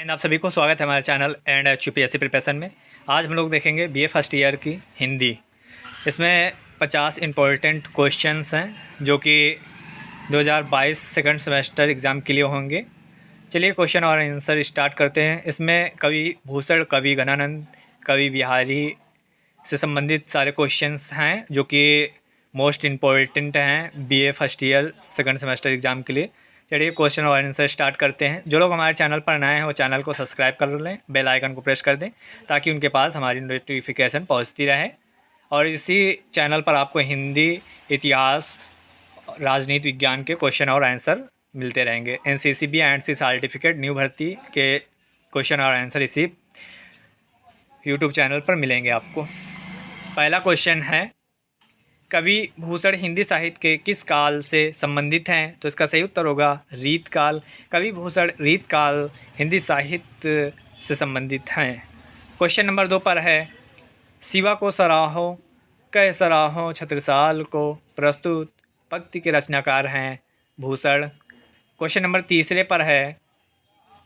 And आप सभी को स्वागत है हमारे चैनल एंड यूपीएससी प्रिपरेशन में। आज हम लोग देखेंगे बीए फर्स्ट ईयर की हिंदी। इसमें 50 इम्पोर्टेंट क्वेश्चंस हैं जो कि 2022 सेकंड सेमेस्टर एग्ज़ाम के लिए होंगे। चलिए क्वेश्चन और आंसर स्टार्ट करते हैं। इसमें कवि भूषण, कवि घनानंद, कवि बिहारी से संबंधित सारे क्वेश्चंस हैं जो कि मोस्ट इम्पोर्टेंट हैं BA first year second semester exam के लिए। चलिए क्वेश्चन और आंसर स्टार्ट करते हैं। जो लोग हमारे चैनल पर नए हैं वो चैनल को सब्सक्राइब कर लें, बेल आइकन को प्रेस कर दें ताकि उनके पास हमारी नोटिफिकेशन पहुंचती रहे। और इसी चैनल पर आपको हिंदी, इतिहास, राजनीति विज्ञान के क्वेश्चन और आंसर मिलते रहेंगे। NCCB and C certificate new भर्ती के क्वेश्चन और आंसर इसी यूट्यूब चैनल पर मिलेंगे आपको। पहला क्वेश्चन है, कवि भूषण हिंदी साहित्य के किस काल से संबंधित हैं? तो इसका सही उत्तर होगा रीत काल। कवि भूषण रीत काल हिंदी साहित्य से संबंधित हैं। क्वेश्चन नंबर 2 पर है, शिवा को सराहो कह सराहो छत्रसाल को, प्रस्तुत पंक्ति के रचनाकार हैं भूषण। क्वेश्चन नंबर 3 पर है,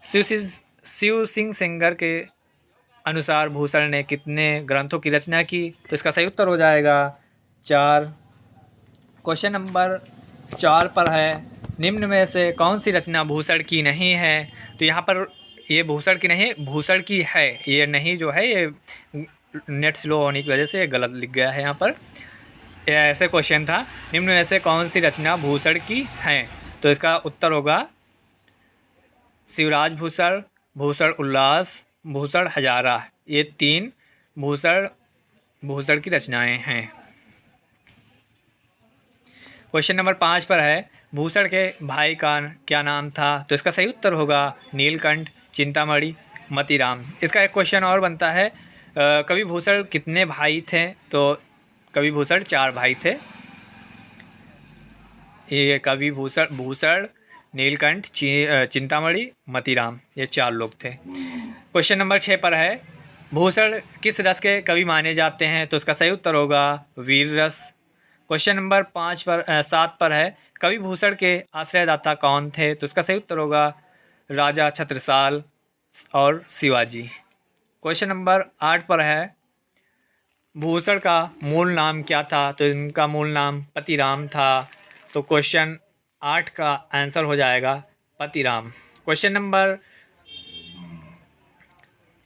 शिव सिंह सेंगर के अनुसार भूषण ने कितने ग्रंथों की रचना की? तो इसका सही उत्तर हो जाएगा 4। क्वेश्चन नंबर 4 पर है, निम्न में से कौन सी रचना भूषण की नहीं है? तो यहाँ पर ये भूषण की नहीं, भूषण की है। ये नहीं जो है ये नेट स्लो होने की वजह से ये गलत लिख गया है यहाँ पर। ऐसे क्वेश्चन था, निम्न में से कौन सी रचना भूषण की है? तो इसका उत्तर होगा शिवराज भूषण, भूषण उल्लास, भूषण हजारा। ये 3 भूषण की रचनाएं हैं। क्वेश्चन नंबर 5 पर है, भूषण के भाई का क्या नाम था? तो इसका सही उत्तर होगा नीलकंठ, चिंतामणि, मतीराम। इसका एक क्वेश्चन और बनता है, कवि भूषण कितने भाई थे? तो कवि भूषण 4 भाई थे। ये कवि भूषण, नीलकंठ, चिंतामणि, मतीराम, ये 4 लोग थे। क्वेश्चन नंबर 6 पर है, भूषण किस रस के कवि माने जाते हैं? तो इसका सही उत्तर होगा वीर रस। क्वेश्चन नंबर 7 पर है, कवि भूषण के आश्रयदाता कौन थे? तो इसका सही उत्तर होगा राजा छत्रसाल और शिवाजी। क्वेश्चन नंबर 8 पर है, भूषण का मूल नाम क्या था? तो इनका मूल नाम पतिराम था। तो क्वेश्चन 8 का आंसर हो जाएगा पतिराम। क्वेश्चन नंबर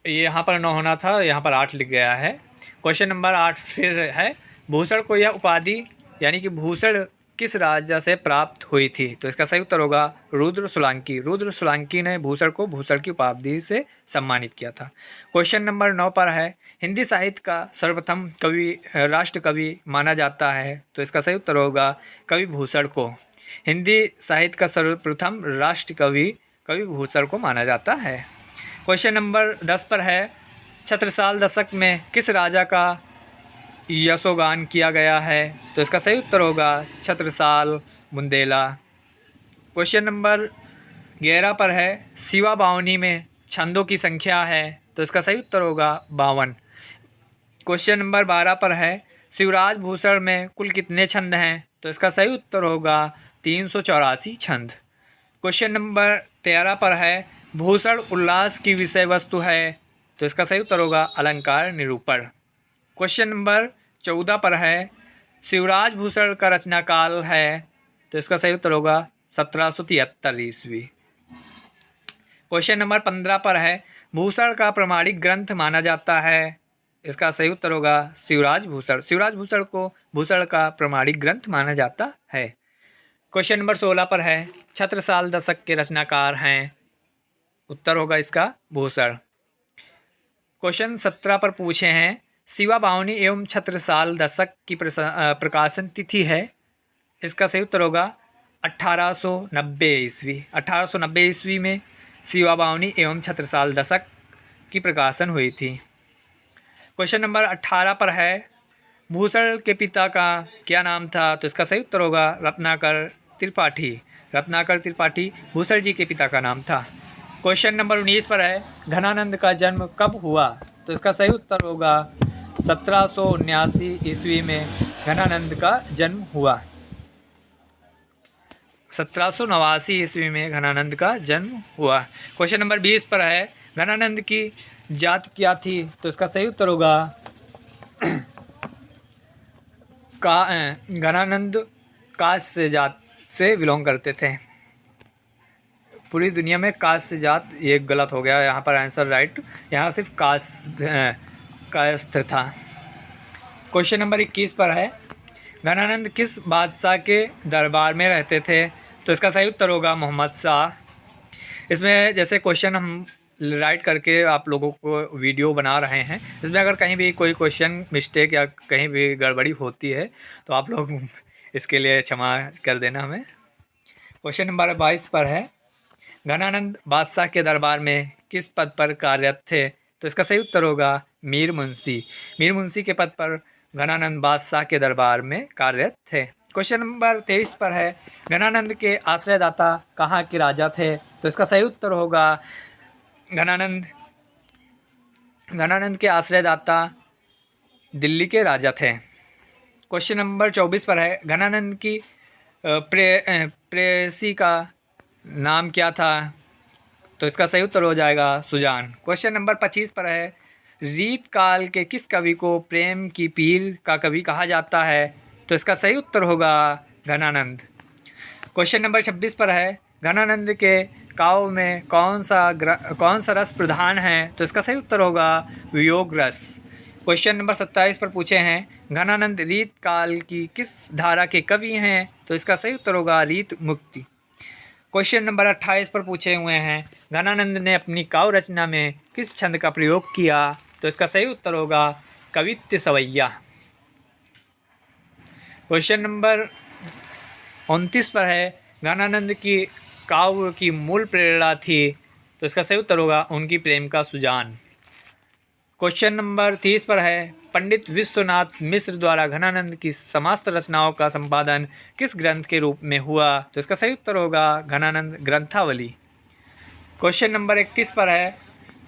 यहाँ पर 9 होना था, यहाँ पर 8 लिख गया है। क्वेश्चन नंबर 8 फिर है, भूषण को यह उपाधि यानी कि भूषण किस राजा से प्राप्त हुई थी? तो इसका सही उत्तर होगा रुद्र सोलंकी। रुद्र सोलंकी ने भूषण को भूषण की उपाधि से सम्मानित किया था। क्वेश्चन नंबर 9 पर है, हिंदी साहित्य का सर्वप्रथम कवि राष्ट्र कवि माना जाता है? तो इसका सही उत्तर होगा कवि भूषण को। हिंदी साहित्य का सर्वप्रथम राष्ट्र कवि कवि भूषण को माना जाता है। क्वेश्चन नंबर 10 पर है, छत्रसाल दशक में किस राजा का यशोगान किया गया है? तो इसका सही उत्तर होगा छत्रसाल बुंदेला। क्वेश्चन नंबर 11 पर है, शिवा बावनी में छंदों की संख्या है? तो इसका सही उत्तर होगा 52। क्वेश्चन नंबर 12 पर है, शिवराज भूषण में कुल कितने छंद हैं? तो इसका सही उत्तर होगा 384 छंद। क्वेश्चन नंबर 13 पर है, भूषण उल्लास की विषय वस्तु है? तो इसका सही उत्तर होगा अलंकार निरूपण। क्वेश्चन नंबर 14 पर है, शिवराज भूषण का रचना काल है? तो इसका सही उत्तर होगा 1773 ईस्वी। क्वेश्चन नंबर 15 पर है, भूषण का प्रमाणिक ग्रंथ माना जाता है? इसका सही उत्तर होगा शिवराज भूषण। शिवराज भूषण को भूषण का प्रमाणिक ग्रंथ माना जाता है। क्वेश्चन नंबर 16 पर है, छत्रसाल दशक के रचनाकार हैं? उत्तर होगा इसका भूषण। क्वेश्चन 17 पर पूछे हैं, शिवा बावनी एवं छत्रसाल दशक की प्रकाशन तिथि है? इसका सही उत्तर होगा 1890 ईस्वी। 1890 ईस्वी में शिवा बावनी एवं छत्रसाल दशक की प्रकाशन हुई थी। क्वेश्चन नंबर 18 पर है, भूषण के पिता का क्या नाम था? तो इसका सही उत्तर होगा रत्नाकर त्रिपाठी। रत्नाकर त्रिपाठी भूषण जी के पिता का नाम था। क्वेश्चन नंबर 19 पर है, घनानंद का जन्म कब हुआ? तो इसका सही उत्तर होगा 1779 ईस्वी में घनानंद का जन्म हुआ। 1789 ईस्वी में घनानंद का जन्म हुआ। क्वेश्चन नंबर 20 पर है, घनानंद की जात क्या थी? तो इसका सही उत्तर होगा घनानंद कास्य जात से बिलोंग करते थे। पूरी दुनिया में कास्य जात, ये गलत हो गया, यहाँ पर आंसर राइट, यहाँ सिर्फ कायस्थ था। क्वेश्चन नंबर 21 पर है, घनानंद किस बादशाह के दरबार में रहते थे? तो इसका सही उत्तर होगा मोहम्मद शाह। इसमें जैसे क्वेश्चन हम राइट करके आप लोगों को वीडियो बना रहे हैं, इसमें अगर कहीं भी कोई क्वेश्चन मिस्टेक या कहीं भी गड़बड़ी होती है तो आप लोग इसके लिए क्षमा कर देना हमें। क्वेश्चन नंबर 22 पर है, घनानंद बादशाह के दरबार में किस पद पर कार्यरत थे? तो इसका सही उत्तर होगा मीर मुंशी। मीर मुंशी के पद पर घनानंद बादशाह के दरबार में कार्यरत थे। क्वेश्चन नंबर 23 पर है, घनानंद के आश्रयदाता कहाँ के राजा थे? तो इसका सही उत्तर होगा घनानंद के आश्रयदाता दिल्ली के राजा थे। क्वेश्चन नंबर 24 पर है, घनानंद की प्रेयसी का नाम क्या था? तो इसका सही उत्तर हो जाएगा सुजान। क्वेश्चन नंबर 25 पर है, रीत काल के किस कवि को प्रेम की पीर का कवि कहा जाता है? तो इसका सही उत्तर होगा घनानंद। क्वेश्चन नंबर 26 पर है, घनानंद के काव्य में कौन सा रस प्रधान है? तो इसका सही उत्तर होगा वियोग रस। क्वेश्चन नंबर 27 पर पूछे हैं, घनानंद रीत काल की किस धारा के कवि हैं? तो इसका सही उत्तर होगा रीत मुक्ति। क्वेश्चन नंबर 28 पर पूछे हुए हैं, घनानंद ने अपनी काव्य रचना में किस छंद का प्रयोग किया? तो इसका सही उत्तर होगा कवित्त सवैया। क्वेश्चन नंबर 29 पर है, घनानंद की काव्य की मूल प्रेरणा थी? तो इसका सही उत्तर होगा उनकी प्रेम का सुजान। क्वेश्चन नंबर 30 पर है, पंडित विश्वनाथ मिश्र द्वारा घनानंद की समस्त रचनाओं का संपादन किस ग्रंथ के रूप में हुआ? तो इसका सही उत्तर होगा घनानंद ग्रंथावली। क्वेश्चन नंबर 31 पर है,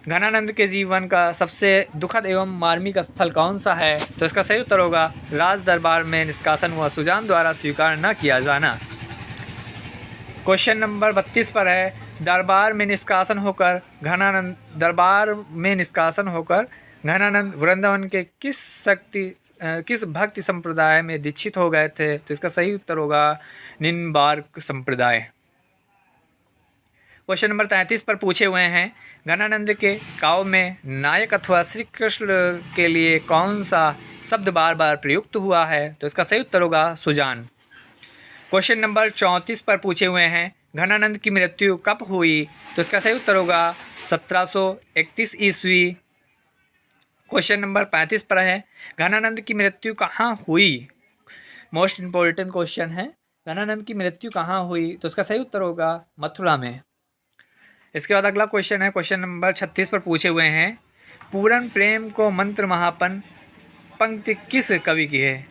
घनानंद के जीवन का सबसे दुखद एवं मार्मिक स्थल कौन सा है? तो इसका सही उत्तर होगा राज दरबार में निष्कासन हुआ सुजान द्वारा स्वीकार न किया जाना। क्वेश्चन नंबर 32 पर है, दरबार में निष्कासन होकर घनानंद वृंदावन के किस भक्ति संप्रदाय में दीक्षित हो गए थे? तो इसका सही उत्तर होगा निम्बार्क संप्रदाय। क्वेश्चन नंबर 33 पर पूछे हुए हैं, घनानंद के काव्य में नायक अथवा श्री कृष्ण के लिए कौन सा शब्द बार बार प्रयुक्त हुआ है? तो इसका सही उत्तर होगा सुजान। क्वेश्चन नंबर 34 पर पूछे हुए हैं, घनानंद की मृत्यु कब हुई? तो इसका सही उत्तर होगा 1731 ईस्वी। क्वेश्चन नंबर 35 पर है, घनानंद की मृत्यु कहाँ हुई? मोस्ट इम्पोर्टेंट क्वेश्चन है, घनानंद की मृत्यु कहाँ हुई? तो इसका सही उत्तर होगा मथुरा में। इसके बाद अगला क्वेश्चन है, क्वेश्चन नंबर 36 पर पूछे हुए हैं, पूर्ण प्रेम को मंत्र महापन पंक्ति किस कवि की है?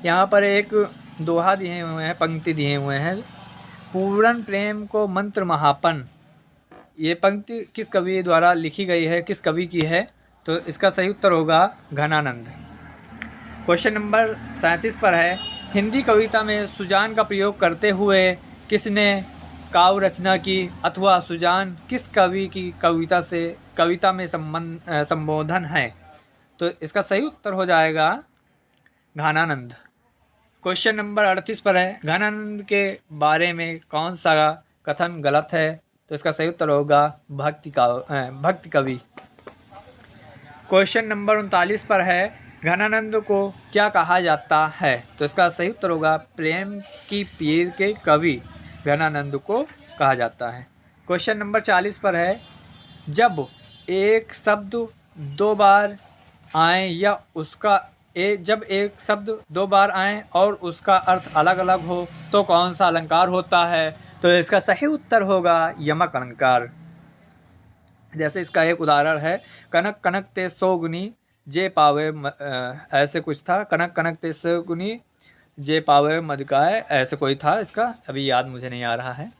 यहाँ पर एक दोहा दिए हुए हैं, पंक्ति दिए हुए हैं, पूर्ण प्रेम को मंत्र महापन, ये पंक्ति किस कवि द्वारा लिखी गई है, किस कवि की है? तो इसका सही उत्तर होगा घनानंद। क्वेश्चन नंबर 37 पर है, हिंदी कविता में सुजान का प्रयोग करते हुए किसने काव्य रचना की अथवा सुजान किस कवि की कविता में संबोधन है? तो इसका सही उत्तर हो जाएगा घनानंद। क्वेश्चन नंबर 38 पर है, घनानंद के बारे में कौन सा कथन गलत है? तो इसका सही उत्तर होगा भक्ति कवि। क्वेश्चन नंबर 39 पर है, घनानंद को क्या कहा जाता है? तो इसका सही उत्तर होगा प्रेम की पीर के कवि घनानंद को कहा जाता है। क्वेश्चन नंबर 40 पर है, जब एक शब्द दो बार आए या जब एक शब्द दो बार आए और उसका अर्थ अलग अलग हो तो कौन सा अलंकार होता है? तो इसका सही उत्तर होगा यमक अलंकार। जैसे इसका एक उदाहरण है, कनक कनक ते सौगुनी जे पावे ऐसे कुछ था, कनक कनक ते सौगुनी जे पावे मदकाए, ऐसे कोई था, इसका अभी याद मुझे नहीं आ रहा है।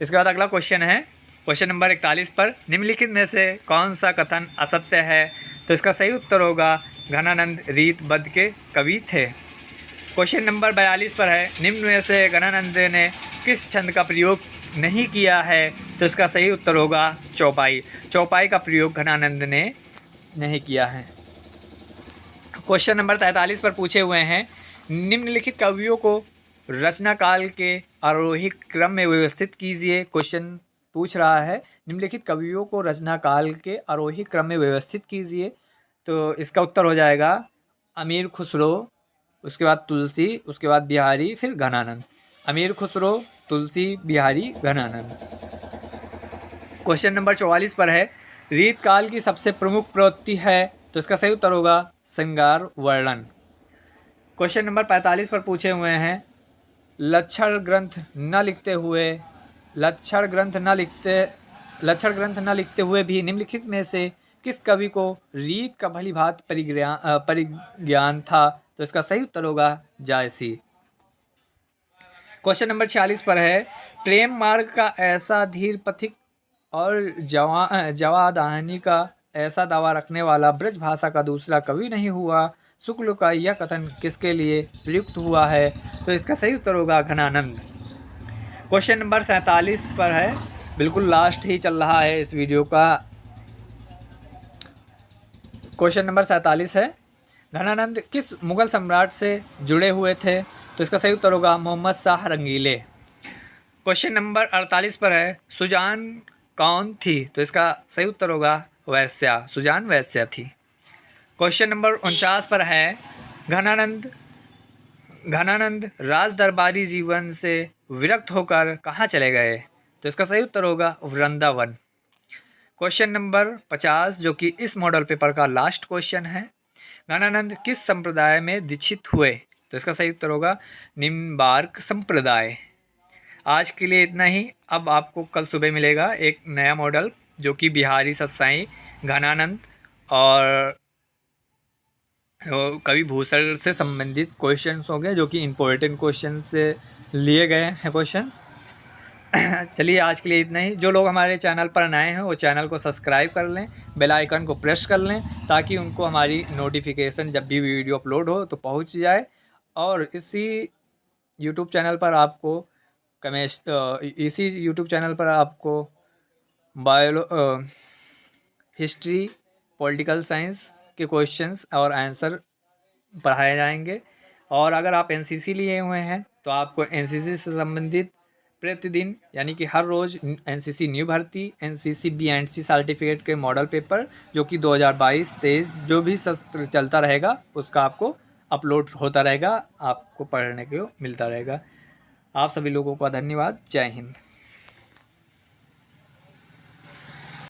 इसके बाद अगला क्वेश्चन है, क्वेश्चन नंबर 41 पर, निम्नलिखित में से कौन सा कथन असत्य है? तो इसका सही उत्तर होगा घनानंद रीतबद्ध के कवि थे। क्वेश्चन नंबर 42 पर है, निम्न में से घनानंद ने किस छंद का प्रयोग नहीं किया है, तो इसका सही उत्तर होगा चौपाई। चौपाई का प्रयोग घनानंद ने नहीं किया है। क्वेश्चन नंबर 43 पर पूछे हुए हैं, निम्नलिखित कवियों को रचना काल के आरोही क्रम में व्यवस्थित कीजिए। क्वेश्चन पूछ रहा है निम्नलिखित कवियों को रचना काल के आरोही क्रम में व्यवस्थित कीजिए। तो इसका उत्तर हो जाएगा अमीर खुसरो, उसके बाद तुलसी, उसके बाद बिहारी, फिर घनानंद। अमीर खुसरो, तुलसी, बिहारी, घनानंद। क्वेश्चन नंबर 44 पर है, रीत काल की सबसे प्रमुख प्रवृत्ति है, तो इसका सही उत्तर होगा श्रृंगार वर्णन। क्वेश्चन नंबर 45 पर पूछे हुए हैं, लक्षण ग्रंथ न लिखते हुए भी निम्नलिखित में से किस कवि को रीत का भली भांति परिज्ञान था, तो इसका सही उत्तर होगा जायसी। क्वेश्चन नंबर 46 पर है, प्रेम मार्ग का ऐसा धीर पथिक और जवादाहनी का ऐसा दावा रखने वाला ब्रज भाषा का दूसरा कवि नहीं हुआ। शुक्ल का यह कथन किसके लिए प्रयुक्त हुआ है, तो इसका सही उत्तर होगा घनानंद। क्वेश्चन नंबर 47 पर है, बिल्कुल लास्ट ही चल रहा है इस वीडियो का। क्वेश्चन नंबर 47 है, घनानंद किस मुगल सम्राट से जुड़े हुए थे, तो इसका सही उत्तर होगा मोहम्मद शाह रंगीले। क्वेश्चन नंबर 48 पर है, सुजान कौन थी, तो इसका सही उत्तर होगा वैश्या, सुजान वैश्या थी। क्वेश्चन नंबर 49 पर है, घनानंद राज दरबारी जीवन से विरक्त होकर कहाँ चले गए, तो इसका सही उत्तर होगा वृंदावन। क्वेश्चन नंबर 50 जो कि इस मॉडल पेपर का लास्ट क्वेश्चन है, घनानंद किस संप्रदाय में दीक्षित हुए, तो इसका सही उत्तर होगा निम्बार्क संप्रदाय। आज के लिए इतना ही। अब आपको कल सुबह मिलेगा एक नया मॉडल जो कि बिहारी सत्साई, घनानंद और कवि भूषण से संबंधित क्वेश्चंस होंगे, जो कि इम्पोर्टेंट क्वेश्चन से लिए गए हैं क्वेश्चंस। चलिए आज के लिए इतना ही। जो लोग हमारे चैनल पर नए हैं वो चैनल को सब्सक्राइब कर लें, बेल आइकन को प्रेस कर लें, ताकि उनको हमारी नोटिफिकेशन जब भी वीडियो अपलोड हो तो पहुंच जाए। और इसी यूट्यूब चैनल पर आपको हिस्ट्री, पॉलिटिकल साइंस के क्वेश्चन्स और आंसर पढ़ाए जाएंगे। और अगर आप एनसीसी लिए हुए हैं तो आपको एनसीसी से संबंधित प्रतिदिन यानी कि हर रोज़ एनसीसी न्यू भर्ती, एनसीसी BNC सर्टिफिकेट के मॉडल पेपर जो कि 2022-23 जो भी सत्र चलता रहेगा उसका आपको अपलोड होता रहेगा, आपको पढ़ने को मिलता रहेगा। आप सभी लोगों का धन्यवाद। जय हिंद।